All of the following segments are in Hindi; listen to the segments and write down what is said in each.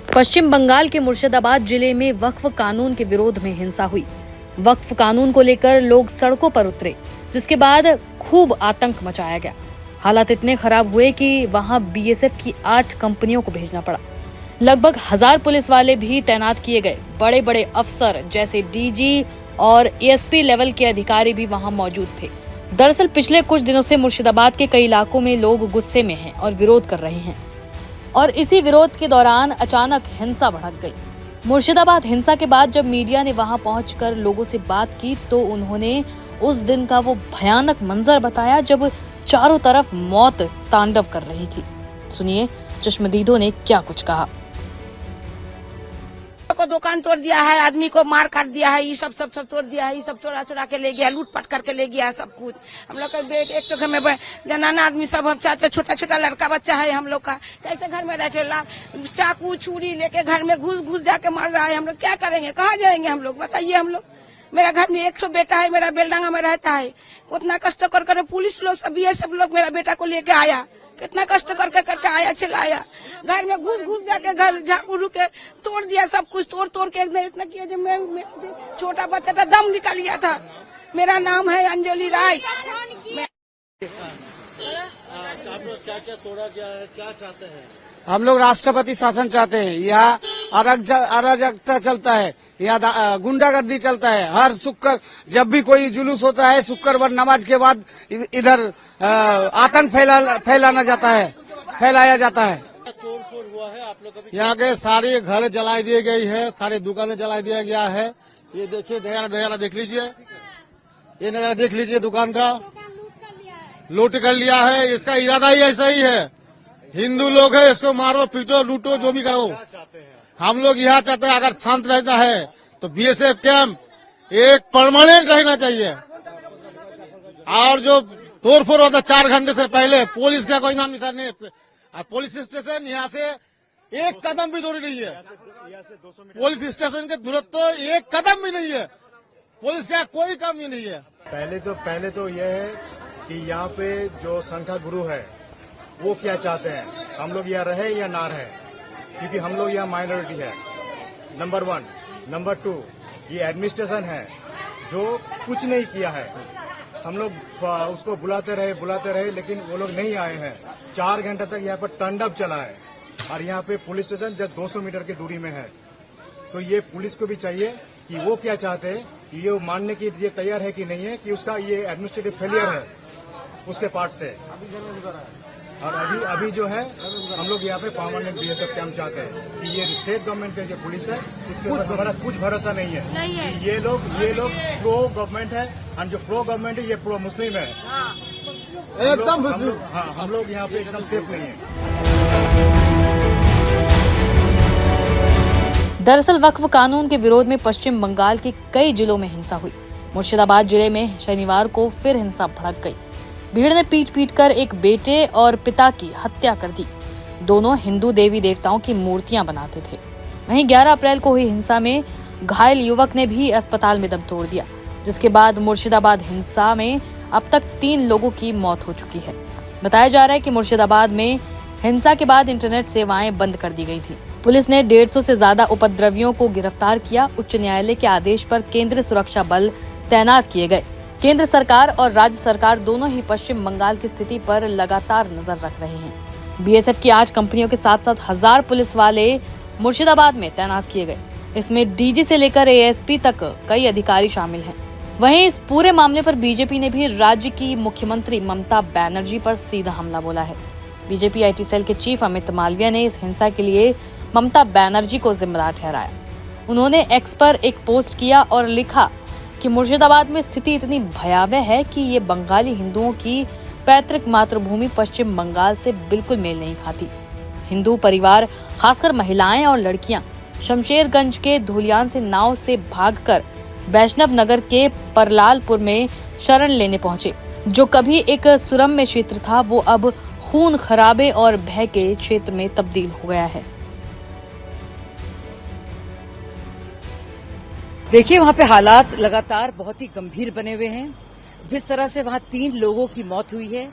पश्चिम बंगाल के मुर्शिदाबाद जिले में वक्फ कानून के विरोध में हिंसा हुई। वक्फ कानून को लेकर लोग सड़कों पर उतरे, जिसके बाद खूब आतंक मचाया गया। हालात इतने खराब हुए कि वहां बीएसएफ की 8 कंपनियों को भेजना पड़ा। लगभग 1000 पुलिस वाले भी तैनात किए गए। बड़े बड़े अफसर जैसे डीजी और एएसपी लेवल के अधिकारी भी वहां मौजूद थे। दरअसल पिछले कुछ दिनों से मुर्शिदाबाद के कई इलाकों में लोग गुस्से में हैं और विरोध कर रहे हैं, और इसी विरोध के दौरान अचानक हिंसा भड़क गई। मुर्शिदाबाद हिंसा के बाद जब मीडिया ने वहां पहुंचकर लोगों से बात की तो उन्होंने उस दिन का वो भयानक मंजर बताया जब चारों तरफ मौत तांडव कर रही थी। सुनिए चश्मदीदों ने क्या कुछ कहा। को दुकान तोड़ दिया है, आदमी को मार काट दिया है, ये सब तोड़ दिया है, ये सब चोरा के ले गया, लूटपाट करके ले गया सब कुछ। हम लोग का बेट एक तो घर में जनाना आदमी सब हम चाहते, छोटा छोटा लड़का बच्चा है हम लोग का, कैसे घर में रखे चाकू छुरी लेके घर में घुस जाके मार रहा है। हम लोग क्या करेंगे, कहाँ जाएंगे हम लोग, बताइए। हम लोग, मेरा घर में 100 बेटा है, मेरा बेलडांगा में रहता है। उतना कष्ट कर पुलिस लोग सब ये सब लोग मेरा बेटा को लेके आया, कितना कष्ट करके आया, चिल्लाया, घर में घुस जाके घर झाड़ू के तोड़ दिया, सब कुछ तोड़ के इतना किया जब मैं छोटा बच्चा था दम निकल गया था। मेरा नाम है अंजलि राय। आप लोग क्या क्या तोड़ा गया है, क्या चाहते हैं? हम लोग राष्ट्रपति शासन चाहते हैं। यहाँ अराजकता चलता है, यहाँ गुंडागर्दी चलता है। हर शुक्र जब भी कोई जुलूस होता है, शुक्रवार नमाज के बाद इधर आतंक फैलाया जाता है। तोड़ हुआ है आप लोग का भी? यहाँ के सारे घर जला दिए गई है, सारे दुकानें जला दिया गया है। ये देखिए, नजारा देख लीजिए, ये नजारा देख लीजिए, दुकान का लूट कर लिया है। इसका इरादा ही ऐसा ही है, हिंदू लोग है, इसको मारो पीटो लूटो जो भी करो। हम लोग यहाँ चाहते हैं अगर शांत रहना है तो बीएसएफ कैंप एक परमानेंट रहना चाहिए। और जो तोड़फोड़ होता 4 घंटे से पहले, पुलिस का कोई नाम निशान नहीं। पुलिस स्टेशन यहाँ से 1 कदम भी दूरी नहीं है। पुलिस स्टेशन के दूरत्व तो 1 कदम भी नहीं है। पुलिस का कोई काम ही नहीं है। पहले तो यह है कि यहाँ पे जो संख्या गुरु है वो क्या चाहते हैं, हम लोग यहाँ रहे या ना रहे, क्योंकि हम लोग यहाँ माइनॉरिटी है, नंबर 1। नंबर 2, ये एडमिनिस्ट्रेशन है जो कुछ नहीं किया है। हम लोग उसको बुलाते रहे लेकिन वो लोग नहीं आए हैं। 4 घंटे तक यहाँ पर तांडव चला है, और यहाँ पे पुलिस स्टेशन जस्ट 200 मीटर की दूरी में है। तो ये पुलिस को भी चाहिए कि वो क्या चाहते हैं, ये मानने के लिए तैयार है कि नहीं है कि उसका ये एडमिनिस्ट्रेटिव फेलियर है उसके पार्ट से। और अभी जो है हम लोग यहाँ पे परमानेंट बीएसएफ कैंप चाहते हैं कि ये स्टेट गवर्नमेंट का जो पुलिस है उसके ऊपर हमारा कुछ भरोसा नहीं है। ये लोग प्रो गवर्नमेंट है, और जो प्रो गवर्नमेंट है ये प्रो मुस्लिम है। एकदम हम लोग यहाँ पे एकदम सेफ नहीं है। दरअसल वक्फ कानून के विरोध में पश्चिम बंगाल के कई जिलों में हिंसा हुई। मुर्शिदाबाद जिले में शनिवार को फिर हिंसा भड़क गई। भीड़ ने पीट कर एक बेटे और पिता की हत्या कर दी। दोनों हिंदू देवी देवताओं की मूर्तियां बनाते थे। वहीं 11 अप्रैल को हुई हिंसा में घायल युवक ने भी अस्पताल में दम तोड़ दिया, जिसके बाद मुर्शिदाबाद हिंसा में अब तक 3 लोगों की मौत हो चुकी है। बताया जा रहा है कि मुर्शिदाबाद में हिंसा के बाद इंटरनेट सेवाएं बंद कर दी गई थी। पुलिस ने 150 से ज्यादा उपद्रवियों को गिरफ्तार किया। उच्च न्यायालय के आदेश पर केंद्रीय सुरक्षा बल तैनात किए गए। केंद्र सरकार और राज्य सरकार दोनों ही पश्चिम बंगाल की स्थिति पर लगातार नजर रख रहे हैं। बीएसएफ की 8 कंपनियों के साथ 1000 पुलिस वाले मुर्शिदाबाद में तैनात किए गए। इसमें डीजी से लेकर एएसपी तक कई अधिकारी शामिल हैं। वहीं इस पूरे मामले पर बीजेपी ने भी राज्य की मुख्यमंत्री ममता बनर्जी पर सीधा हमला बोला है। बीजेपी आईटी सेल के चीफ अमित मालविया ने इस हिंसा के लिए ममता बनर्जी को जिम्मेदार ठहराया। उन्होंने एक्स पर एक पोस्ट किया और लिखा कि मुर्शिदाबाद में स्थिति इतनी भयावह है कि ये बंगाली हिंदुओं की पैतृक मातृभूमि पश्चिम बंगाल से बिल्कुल मेल नहीं खाती। हिंदू परिवार, खासकर महिलाएं और लड़कियां, शमशेरगंज के धुलियान से नाव से भागकर वैष्णव नगर के परलालपुर में शरण लेने पहुंचे। जो कभी एक सुरम्य क्षेत्र था वो अब खून खराबे और भय के क्षेत्र में तब्दील हो गया है। देखिए, वहाँ पे हालात लगातार बहुत ही गंभीर बने हुए हैं। जिस तरह से वहाँ 3 लोगों की मौत हुई है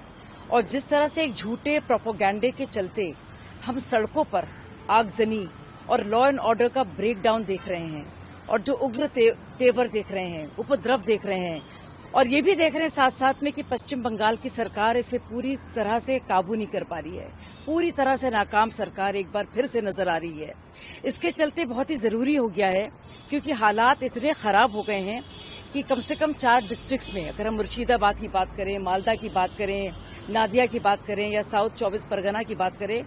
और जिस तरह से एक झूठे प्रोपोगंडे के चलते हम सड़कों पर आगजनी और लॉ एंड ऑर्डर का ब्रेकडाउन देख रहे हैं और जो उग्र तेवर देख रहे हैं, उपद्रव देख रहे हैं और ये भी देख रहे हैं साथ साथ में कि पश्चिम बंगाल की सरकार इसे पूरी तरह से काबू नहीं कर पा रही है। पूरी तरह से नाकाम सरकार एक बार फिर से नजर आ रही है। इसके चलते बहुत ही जरूरी हो गया है, क्योंकि हालात इतने खराब हो गए हैं कि कम से कम 4 डिस्ट्रिक्ट्स में, अगर हम मुर्शिदाबाद की बात करें, मालदा की बात करें, नादिया की बात करें या साउथ 24 परगना की बात करें,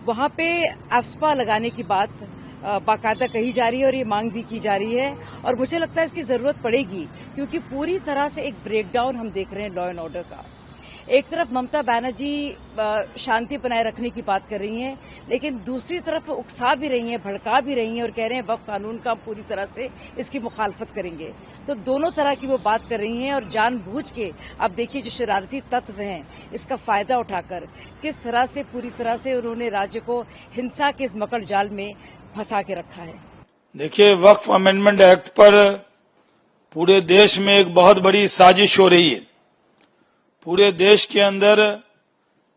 वहां पे एफ्स्पा लगाने की बात बाकायदा कही जा रही है और ये मांग भी की जा रही है। और मुझे लगता है इसकी जरूरत पड़ेगी, क्योंकि पूरी तरह से एक ब्रेकडाउन हम देख रहे हैं लॉ एंड ऑर्डर का। एक तरफ ममता बनर्जी शांति बनाए रखने की बात कर रही हैं, लेकिन दूसरी तरफ वो उकसा भी रही हैं, भड़का भी रही हैं और कह रहे हैं वक्फ कानून का पूरी तरह से इसकी मुखालफत करेंगे। तो दोनों तरह की वो बात कर रही हैं और जानबूझ के अब देखिए जो शरारती तत्व हैं इसका फायदा उठाकर किस तरह से पूरी तरह से उन्होंने राज्य को हिंसा के इस मकड़ जाल में फंसा के रखा है। देखिए, वक्फ अमेंडमेंट एक्ट पर पूरे देश में एक बहुत बड़ी साजिश हो रही है। पूरे देश के अंदर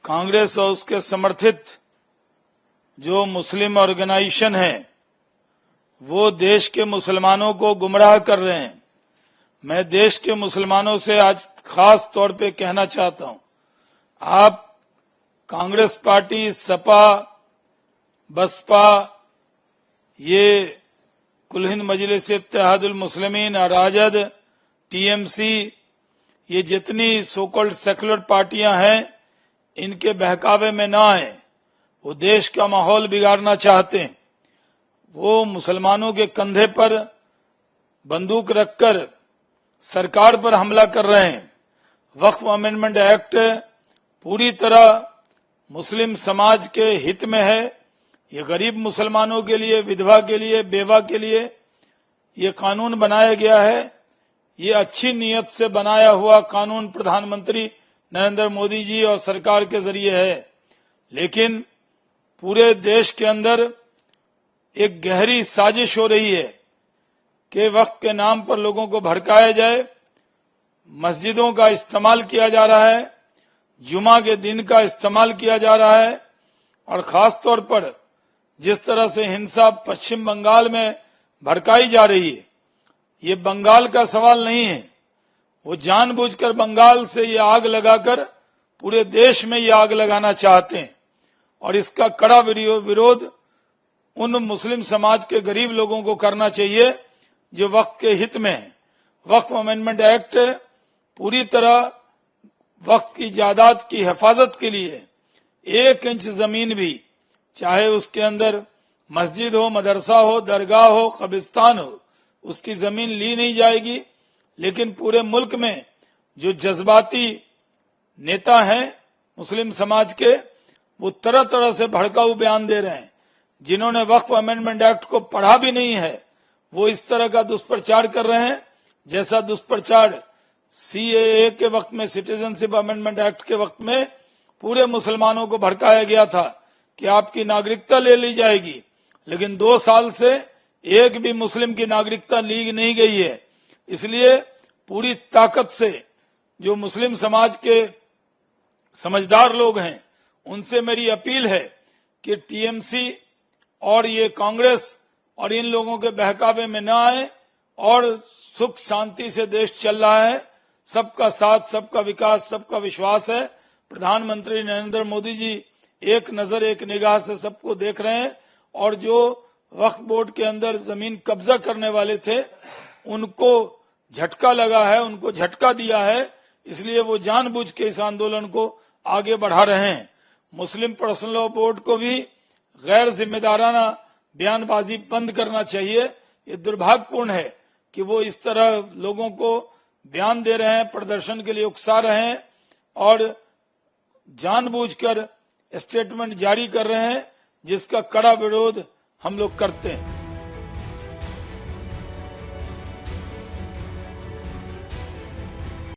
कांग्रेस और उसके समर्थित जो मुस्लिम ऑर्गेनाइजेशन है वो देश के मुसलमानों को गुमराह कर रहे हैं। मैं देश के मुसलमानों से आज खास तौर पे कहना चाहता हूं, आप कांग्रेस पार्टी, सपा, बसपा, ये कुल हिंद मजलिस इत्तेहादुल मुस्लिमीन, राजद, टीएमसी, ये जितनी सो कॉल्ड सेकुलर पार्टियां हैं, इनके बहकावे में ना आए। वो देश का माहौल बिगाड़ना चाहते हैं। वो मुसलमानों के कंधे पर बंदूक रखकर सरकार पर हमला कर रहे हैं। वक्फ अमेंडमेंट एक्ट पूरी तरह मुस्लिम समाज के हित में है। ये गरीब मुसलमानों के लिए, विधवा के लिए, बेवा के लिए ये कानून बनाया गया है। ये अच्छी नीयत से बनाया हुआ कानून प्रधानमंत्री नरेंद्र मोदी जी और सरकार के जरिए है, लेकिन पूरे देश के अंदर एक गहरी साजिश हो रही है कि वक्फ के नाम पर लोगों को भड़काया जाए। मस्जिदों का इस्तेमाल किया जा रहा है, जुमा के दिन का इस्तेमाल किया जा रहा है और खास तौर पर जिस तरह से हिंसा पश्चिम बंगाल में भड़काई जा रही है, ये बंगाल का सवाल नहीं है। वो जानबूझकर बंगाल से ये आग लगाकर पूरे देश में ये आग लगाना चाहते हैं और इसका कड़ा विरोध उन मुस्लिम समाज के गरीब लोगों को करना चाहिए जो वक्फ के हित में है। वक्फ अमेंडमेंट एक्ट पूरी तरह वक्फ की जायदाद की हिफाजत के लिए 1 इंच जमीन भी, चाहे उसके अंदर मस्जिद हो, मदरसा हो, दरगाह हो, कब्रिस्तान हो, उसकी जमीन ली नहीं जाएगी। लेकिन पूरे मुल्क में जो जज्बाती नेता हैं मुस्लिम समाज के, वो तरह तरह से भड़काऊ बयान दे रहे हैं। जिन्होंने वक्फ अमेंडमेंट एक्ट को पढ़ा भी नहीं है वो इस तरह का दुष्प्रचार कर रहे हैं, जैसा दुष्प्रचार सीएए के वक्त में, सिटीजनशिप अमेंडमेंट एक्ट के वक्त में पूरे मुसलमानों को भड़काया गया था कि आपकी नागरिकता ले ली जाएगी। लेकिन 2 साल से एक भी मुस्लिम की नागरिकता ली नहीं गई है। इसलिए पूरी ताकत से जो मुस्लिम समाज के समझदार लोग हैं उनसे मेरी अपील है कि टीएमसी और ये कांग्रेस और इन लोगों के बहकावे में न आए और सुख शांति से देश चल रहा है। सबका साथ, सबका विकास, सबका विश्वास है। प्रधानमंत्री नरेंद्र मोदी जी एक नजर एक निगाह से सबको देख रहे हैं और जो वक्फ बोर्ड के अंदर जमीन कब्जा करने वाले थे उनको झटका लगा है, उनको झटका दिया है। इसलिए वो जानबूझ के इस आंदोलन को आगे बढ़ा रहे हैं। मुस्लिम पर्सनल लॉ बोर्ड को भी गैर जिम्मेदाराना बयानबाजी बंद करना चाहिए। ये दुर्भाग्यपूर्ण है कि वो इस तरह लोगों को बयान दे रहे हैं, प्रदर्शन के लिए उकसा रहे हैं और जानबूझकर स्टेटमेंट जारी कर रहे हैं, जिसका कड़ा विरोध हम लोग करते हैं।